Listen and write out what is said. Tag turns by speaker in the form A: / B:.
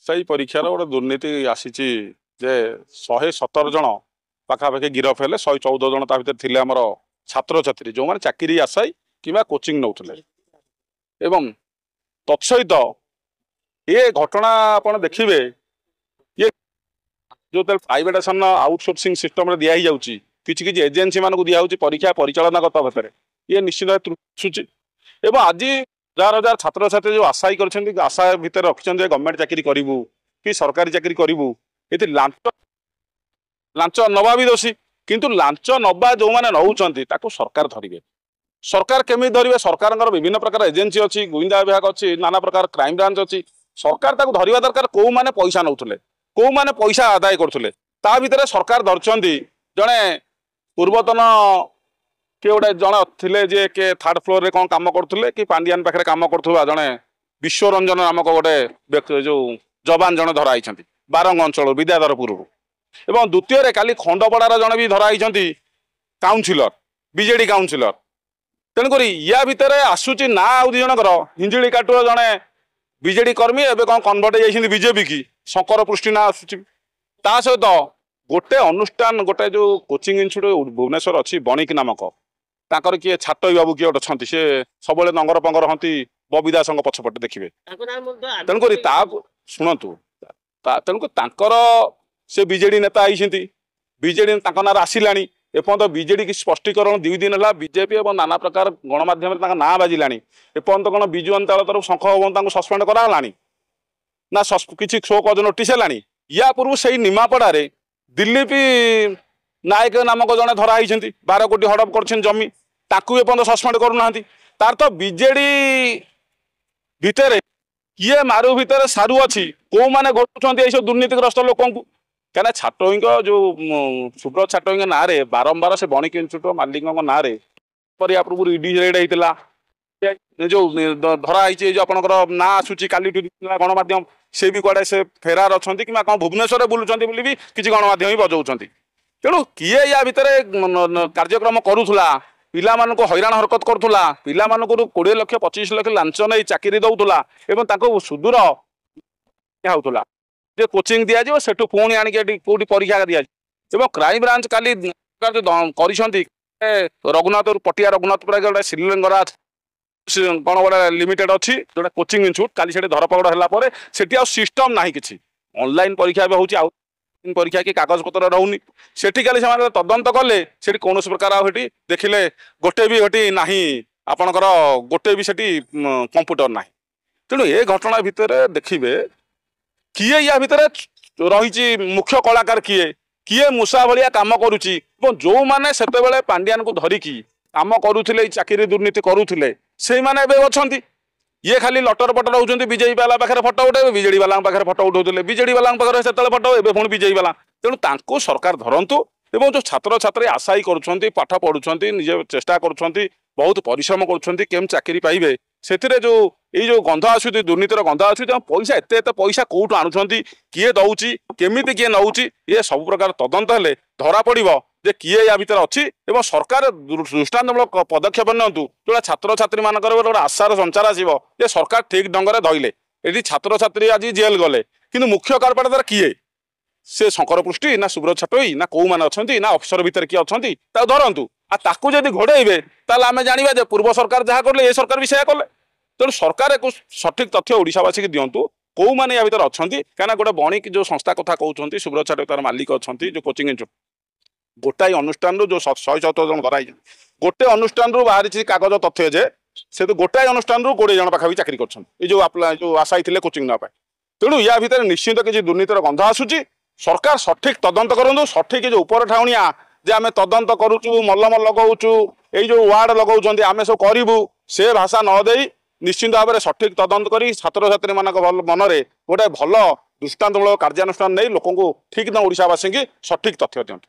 A: से परीक्षार गोटे दुर्नीति आसी जे 117 जन पाखापाखि गिरफ हेले 114 जन ता भीतर थिले हमर छात्र छात्री जो माने चाकरी आशाई किबा कोचिंग नउथले एवं तत्सहित ये घटना आपण देखिबे ये जो प्राइवेटाइजेशन आउटसोर्सिंग सिस्टम रे दिया ही जाउची किछि किछि एजेंसी मान को दिया होची परीक्षा परिचालन गत भीतर ये निश्चित त्रुटि एवं आज हजार हजार छात्र छात्री जो आशाई करछन्ती आशा भीतर रखछन जे गवर्नमेंट चाकरी करिवु कि सरकारी चाकरी करिवु एति लांच नवा भी दोषी किंतु लांच नवा जो माने नउचंती ताको सरकार धरिबे सरकार केमी धरिबे सरकार विभिन्न प्रकार एजेंसी अच्छी गुइंदा विभाग अच्छी नाना प्रकार क्राइम ब्रांच अच्छी सरकार ताको धरिबा दरकार को माने पैसा नउथले को माने पैसा आदाय करथले ता भीतर सरकार धरछन्ती जणे पूर्वतन के गोटे जन थिले जे के थर्ड फ्लोर रे कौन काम करथले कि पांडियान पाखरे काम करथुवा जणे विश्वरंजन नामक गोटे जो जवान जन धरा आइछन्ती बारंग अंचल विद्याधरपुर एवं द्वितीय रे काली खंडपड़ार जन भी धरा आइछन्ती काउंसिलर बीजेडी काउंसिलर तेणुक या भितर आसूची ना आउ दी जनकर हिंजिली काटुआ जने बीजेडी कर्मी एवं कौन कन्वर्ट जाइछन्ती बीजेपी की शंकर पृष्टि ना आसूची ता सहित गोटे अनुष्ठान गोटे जो कोचिंग इन्स्टिट्यूट भुवनेश्वर अच्छी बणिक नामक ताकर किए छाटई बाबू किए गोटे छंती से सबले नंगर पंगर हंती बबीदा संग पछपटे देखिबे तेणुक शुणतु तेणुक तांकर से बीजेडी नेता आइछन्ती बीजेडी तांकर नार आसिलानी एपर्यंत बीजेडी की स्पष्टीकरण 2 दिन है बीजेपी और नाना प्रकार गणमाध्यम ना बाजिलानी एपर्यंत कौन विजु अंताल तरफ शंख सस्पेंड करालानी ना किसी शो कज नोटिस है या पूर्व से निमापड़ा दिलीप नायक नामक जड़े धरा 12 कोटी हड़प कर जमी ताकू एपर्यंत सस्पेंड करूना तार तो बीजेडी भितर किए मारू भितर सारू अच्छी कौ मैंने घटुंट ये दुर्नीतिग्रस्त लोक क्या छाटोई जो सुब्रत छाटोई ना रे बारंबार से बणिक इन्स्टिट्यूट मालिक ना रे या पूर्व ईडी रेड होता जो धरा जो आपंकर ना आसूची काली गणमाध्यम से भी कड़े से फेरार अच्छा कि कौन भुवनेश्वर बुलूँ भी किसी गणमाध्यम ही बजाऊँ तेणु किए या भितर कार्यक्रम करूला पिला हैरान हरकत करूला पिला 20 लाख 25 लाख लांच नहीं चाकरी दौला एवं सुदूर होता जे कोचिंग दि जाए सेठू पुणी आणिक कौटी परीक्षा दि क्राइम ब्रांच काली रघुनाथ पटिया रघुनाथपुर गोटे श्रीलिंगराज कौन गोटे लिमिटेड अच्छी जोटा कोचिंग इन्स्टिट्यूट काली से धरपकड़ है सिस्टम ना कि ऑनलाइन परीक्षा भी हो परीक्षा कि कागज पत्र रोनी से तदंत कले से कौन प्रकार आठी देखिले गोटे भी घटी ना आपणकर गोटे भी से कंप्यूटर ना तेणु ये घटना भितर देखिए किए या भितर रही मुख्य कलाकार किए किए मूषा भाया कम करुच्ची जो मैंने से पांडियान को धरिकी कम करुले चाकरी दुर्नीति करुले से मैंने अच्छा ये खाली लटर पटर होती बीजेपी वाला पाखे फटो उठे बीजेडी वाला पाखे फटो उठाते बीजेडी वाला पाखे से फटो ए पुणी बीजेपी वाला तेणु सरकार धरतु एवं जो छात्र छात्री आशाई कर पाठ पढ़ुं निजे चेष्टा कर बहुत परिश्रम कर चाकरी पाइबे से जो ये गंध आस दुर्नीतिर गंध आस पैसा एत पैसा कौटू आणुंट किए दौची केमी किए नौची ये सब प्रकार तदंत हेले धरा पड़ो जे किए या भितर अच्छी एवं सरकार दृष्टान्तमूलक पदक्षेप नियंतु जो छात्र छात्री मान गोटे आशार संचार आसो जे सरकार ठीक ढंग से धरले ये छात्र छात्री आज जेल गले कि मुख्य कारपाटर किए से शंकर पृष्टि ना सुब्रत छाटोई ना कौ मैंने अच्छा ना अफिसर भितर किए अच्छा धरतु आकू जब घोड़े ताल जाना पूर्व सरकार जहाँ कले ये सरकार भी सैया कले तेणु सरकार एक सठिक तथ्य ओडावासी की दिंतु कौ मैंने या भितर अच्छा कहीं गोटे बणिक जो संस्था कथा कहते सुब्रत छाटोई तार मालिक अच्छा जो कोचिंग इन्स्टिट्यूट गोटाए अनुष्ठान जो 117 जन धराई गोटे अनुष्ठान बाहरी कागज तथ्य जे से तो गोटाए अनुष्ठान 20 जन पाखा चाकरी कर आशाई थे कोचिंग नाप तेणु या भितर निश्चित किसी दुर्नीतिर गंध आसूची सरकार सठिक तदंत करूँ सठिक जो उपर ठाउनिया जे आम तदंत करुचु मल्लम लगाऊचु यो वार्ड लगाऊँ आम सब करूँ से भाषा नदे निश्चित भाव में सठिक तदंत कर छात्र छात्री मान मनरे गोटे भल दृष्टान्तमूलक कार्यानुष्ठान नहीं लोक ठीक ना ओडावासी की सठिक तथ्य दिंतु।